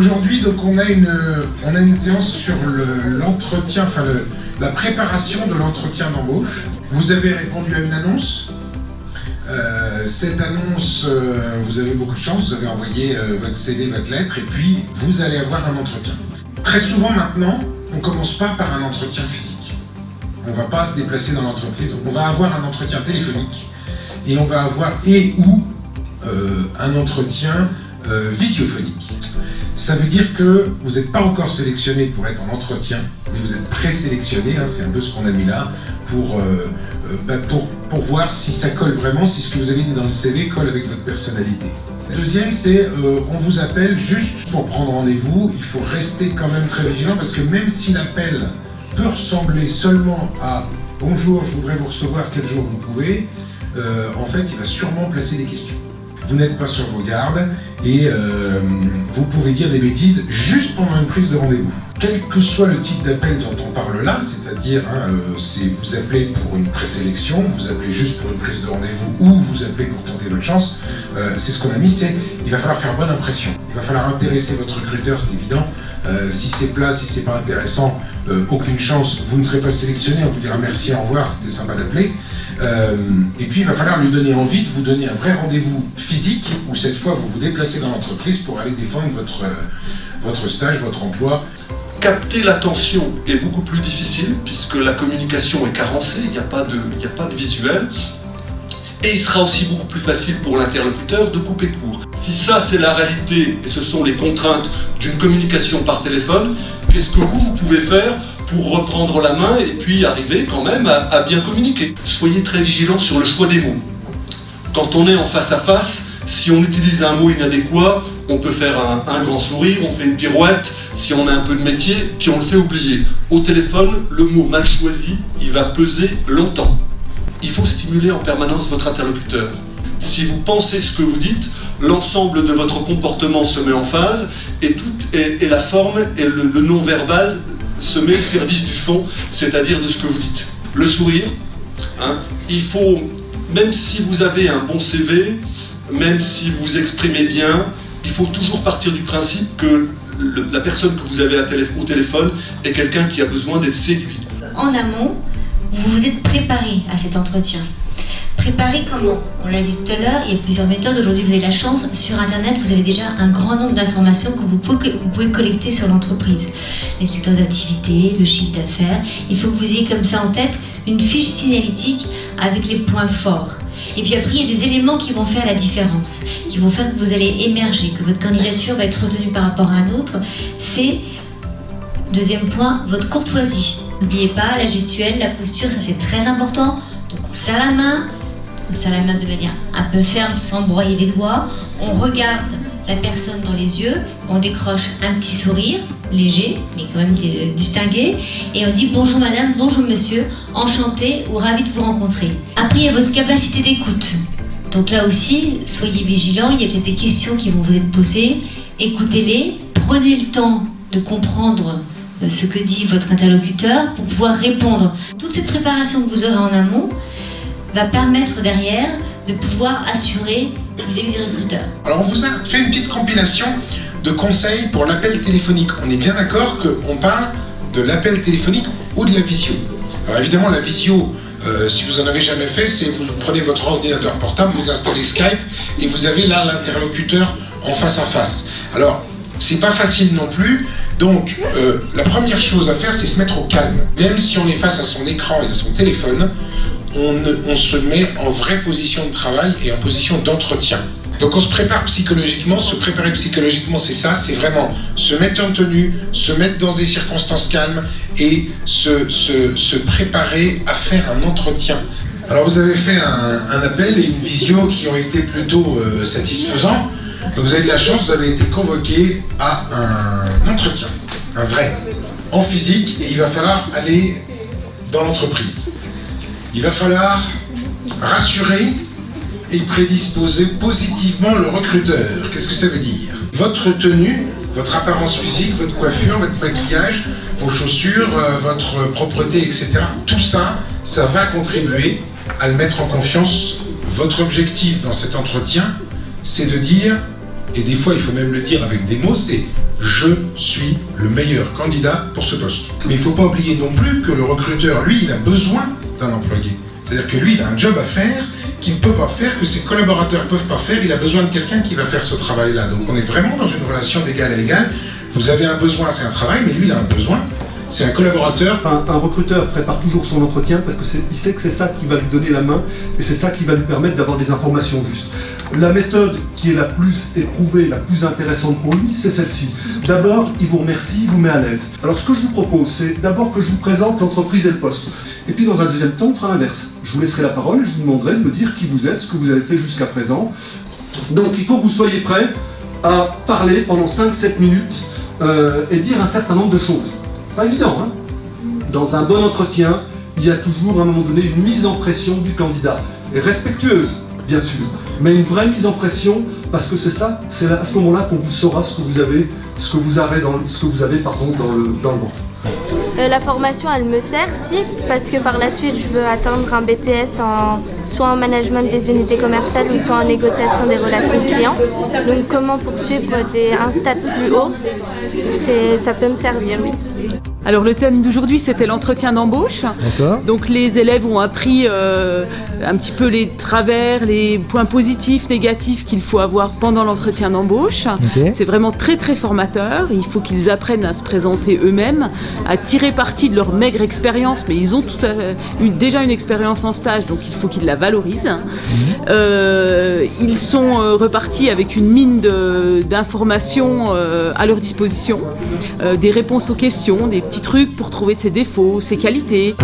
Aujourd'hui, donc on a une séance sur l'entretien, enfin la préparation de l'entretien d'embauche. Vous avez répondu à une annonce. Cette annonce, vous avez beaucoup de chance, vous avez envoyé votre CV, votre lettre, et puis vous allez avoir un entretien. Très souvent maintenant, on ne commence pas par un entretien physique. On ne va pas se déplacer dans l'entreprise, on va avoir un entretien téléphonique, et on va avoir un entretien visiophonique. Ça veut dire que vous n'êtes pas encore sélectionné pour être en entretien, mais vous êtes présélectionné, hein, c'est un peu ce qu'on a mis là, pour voir si ça colle vraiment, si ce que vous avez dit dans le CV colle avec votre personnalité. La deuxième, c'est on vous appelle juste pour prendre rendez-vous. Il faut rester quand même très vigilant parce que même si l'appel peut ressembler seulement à « Bonjour, je voudrais vous recevoir, quel jour vous pouvez », en fait, il va sûrement placer des questions. Vous n'êtes pas sur vos gardes et vous pouvez dire des bêtises juste pendant une prise de rendez-vous. Quel que soit le type d'appel dont on parle là, c'est-à-dire vous appelez pour une présélection, vous appelez juste pour une prise de rendez-vous ou vous appelez pour tenter votre chance, c'est ce qu'on a mis, c'est il va falloir faire bonne impression. Il va falloir intéresser votre recruteur, c'est évident. Si c'est plat, si c'est pas intéressant, aucune chance, vous ne serez pas sélectionné, on vous dira merci, au revoir, c'était sympa d'appeler. Et puis il va falloir lui donner envie de vous donner un vrai rendez-vous physique où cette fois vous vous déplacez dans l'entreprise pour aller défendre votre stage, votre emploi. Capter l'attention est beaucoup plus difficile puisque la communication est carencée, il n'y a pas de visuel. Et il sera aussi beaucoup plus facile pour l'interlocuteur de couper court. Si ça c'est la réalité et ce sont les contraintes d'une communication par téléphone, qu'est-ce que vous pouvez faire pour reprendre la main et puis arriver quand même à bien communiquer? Soyez très vigilants sur le choix des mots. Quand on est en face à face, si on utilise un mot inadéquat, on peut faire un grand sourire, on fait une pirouette, si on a un peu de métier, puis on le fait oublier. Au téléphone, le mot mal choisi, il va peser longtemps. Il faut stimuler en permanence votre interlocuteur. Si vous pensez ce que vous dites, l'ensemble de votre comportement se met en phase et la forme et le non-verbal se met au service du fond, c'est-à-dire de ce que vous dites. Le sourire, hein, il faut, même si vous avez un bon CV, même si vous exprimez bien, il faut toujours partir du principe que la personne que vous avez au téléphone est quelqu'un qui a besoin d'être séduit. En amont, vous vous êtes préparé à cet entretien. Préparé comment? On l'a dit tout à l'heure, il y a plusieurs méthodes. Aujourd'hui, vous avez la chance, sur Internet, vous avez déjà un grand nombre d'informations que vous pouvez collecter sur l'entreprise. Les secteurs d'activité, le chiffre d'affaires. Il faut que vous ayez comme ça en tête une fiche signalétique avec les points forts. Et puis après, il y a des éléments qui vont faire la différence, qui vont faire que vous allez émerger, que votre candidature va être retenue par rapport à un autre. C'est, deuxième point, votre courtoisie. N'oubliez pas, la gestuelle, la posture, ça c'est très important. Donc on serre la main de manière un peu ferme, sans broyer les doigts. On regarde la personne dans les yeux, on décroche un petit sourire, léger, mais quand même distingué, et on dit bonjour madame, bonjour monsieur, enchanté ou ravi de vous rencontrer. Après, il y a votre capacité d'écoute. Donc là aussi, soyez vigilants, il y a peut-être des questions qui vont vous être posées, écoutez-les, prenez le temps de comprendre ce que dit votre interlocuteur pour pouvoir répondre. Toute cette préparation que vous aurez en amont va permettre derrière de pouvoir assurer vis-à-vis du recruteur. Alors on vous a fait une petite compilation de conseils pour l'appel téléphonique. On est bien d'accord qu'on parle de l'appel téléphonique ou de la visio. Alors évidemment la visio, si vous en avez jamais fait, c'est vous prenez votre ordinateur portable, vous installez Skype et vous avez là l'interlocuteur en face à face. Alors c'est pas facile non plus, donc la première chose à faire c'est se mettre au calme. Même si on est face à son écran et à son téléphone, on se met en vraie position de travail et en position d'entretien. Donc on se prépare psychologiquement, se préparer psychologiquement c'est ça, c'est vraiment se mettre en tenue, se mettre dans des circonstances calmes et se préparer à faire un entretien. Alors vous avez fait un appel et une visio qui ont été plutôt satisfaisants. Donc vous avez de la chance, vous avez été convoqué à un entretien, un vrai, en physique, et il va falloir aller dans l'entreprise. Il va falloir rassurer et prédisposer positivement le recruteur. Qu'est-ce que ça veut dire? Votre tenue, votre apparence physique, votre coiffure, votre maquillage, vos chaussures, votre propreté, etc. Tout ça, ça va contribuer à le mettre en confiance. Votre objectif dans cet entretien, c'est de dire, et des fois il faut même le dire avec des mots, c'est je suis le meilleur candidat pour ce poste. Mais il ne faut pas oublier non plus que le recruteur, lui, il a besoin d'un employé. C'est-à-dire que lui, il a un job à faire qu'il ne peut pas faire, que ses collaborateurs ne peuvent pas faire. Il a besoin de quelqu'un qui va faire ce travail-là. Donc on est vraiment dans une relation d'égal à égal. Vous avez un besoin, c'est un travail, mais lui, il a un besoin. C'est un collaborateur. Un recruteur prépare toujours son entretien parce qu'il sait que c'est ça qui va lui donner la main et c'est ça qui va lui permettre d'avoir des informations justes. La méthode qui est la plus éprouvée, la plus intéressante pour lui, c'est celle-ci. D'abord, il vous remercie, il vous met à l'aise. Alors ce que je vous propose, c'est d'abord que je vous présente l'entreprise et le poste. Et puis dans un deuxième temps, on fera l'inverse. Je vous laisserai la parole et je vous demanderai de me dire qui vous êtes, ce que vous avez fait jusqu'à présent. Donc il faut que vous soyez prêts à parler pendant 5-7 minutes et dire un certain nombre de choses. Pas évident, hein? Dans un bon entretien, il y a toujours à un moment donné une mise en pression du candidat. Et respectueuse, bien sûr, mais une vraie mise en pression, parce que c'est ça, c'est à ce moment-là qu'on vous saura ce que vous avez dans le ventre. La formation, elle me sert, si, parce que par la suite, je veux atteindre un BTS soit en management des unités commerciales ou soit en négociation des relations clients. Donc comment poursuivre un stade plus haut, ça peut me servir, oui. Alors le thème d'aujourd'hui, c'était l'entretien d'embauche. Donc les élèves ont appris un petit peu les travers, les points positifs, négatifs qu'il faut avoir pendant l'entretien d'embauche. C'est vraiment très très formateur. Il faut qu'ils apprennent à se présenter eux-mêmes, à tirer parti de leur maigre expérience, mais ils ont déjà une expérience en stage, donc il faut qu'ils la valorisent. Ils sont repartis avec une mine d'informations à leur disposition, des réponses aux questions, des petits trucs pour trouver ses défauts, ses qualités.